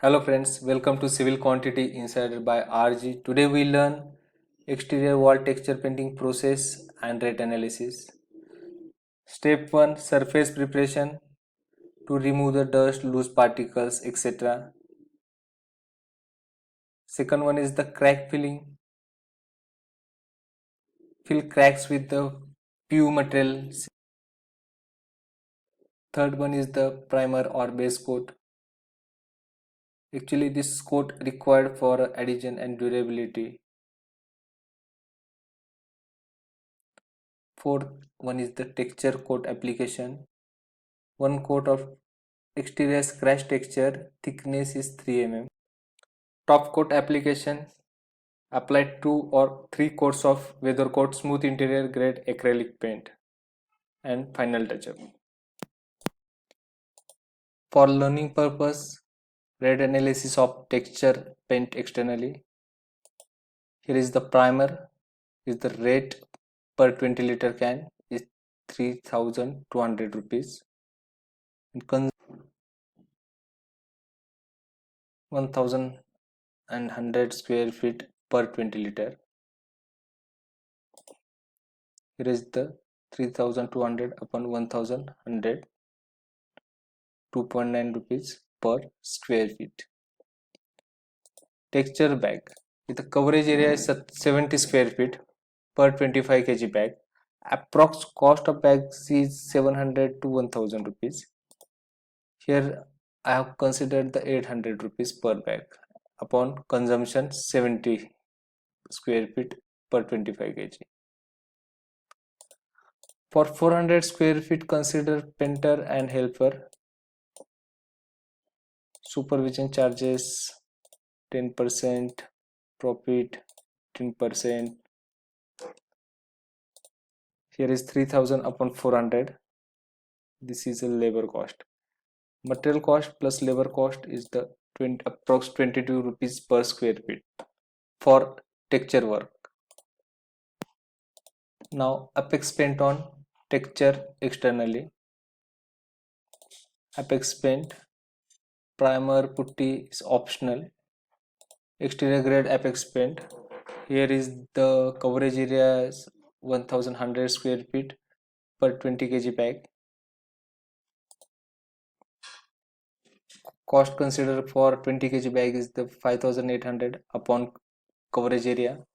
Hello friends, welcome to Civil Quantity Insider by RG. Today we learn exterior wall texture painting process and rate analysis. Step 1, surface preparation to remove the dust, loose particles, etc. Second one is the crack filling. Fill cracks with the PU material. Third one is the primer or base coat. Actually this coat required for adhesion and durability. Fourth one is the texture coat application. One coat of exterior scratch texture, thickness is 3 mm. Top coat application, apply 2 or 3 coats of weather coat smooth interior grade acrylic paint. And final touch-up. For learning purpose, rate analysis of texture paint externally. Here is the primer, is the rate per 20 liter can is 3200 rupees. 1100 square feet per 20 liter. Here is the 3200 upon 1100, 2.9 rupees per square feet. Texture bag with the coverage area is 70 square feet per 25 kg bag. Approx cost of bags is 700 to 1000 rupees. Here I have considered the 800 rupees per bag upon consumption 70 square feet per 25 kg. For 400 square feet, consider painter and helper. Supervision charges 10%, profit 10%. Here is 3000 upon 400. This is a labor cost. Material cost plus labor cost is the approx 22 rupees per square feet for texture work. Now apex paint on texture externally. Apex paint, primer putty is optional. Exterior grade apex paint. Here is the coverage area is 1100 square feet per 20 kg bag. Cost considered for 20 kg bag is the 5800 upon coverage area.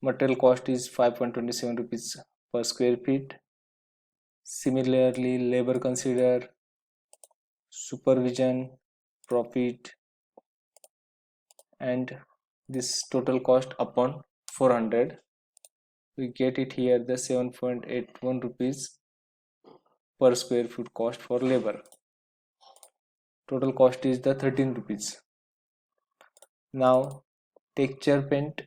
Material cost is 5.27 rupees per square feet. Similarly, labor consider, supervision, profit, and this total cost upon 400. We get it here the 7.81 rupees per square foot cost for labor. Total cost is the 13 rupees. Now texture paint,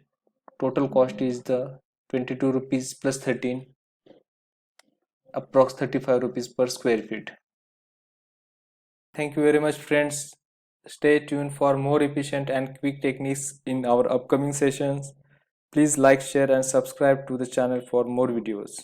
total cost is the 22 rupees plus 13, approx 35 rupees per square feet. Thank you very much friends. Stay tuned for more efficient and quick techniques in our upcoming sessions. Please like, share and subscribe to the channel for more videos.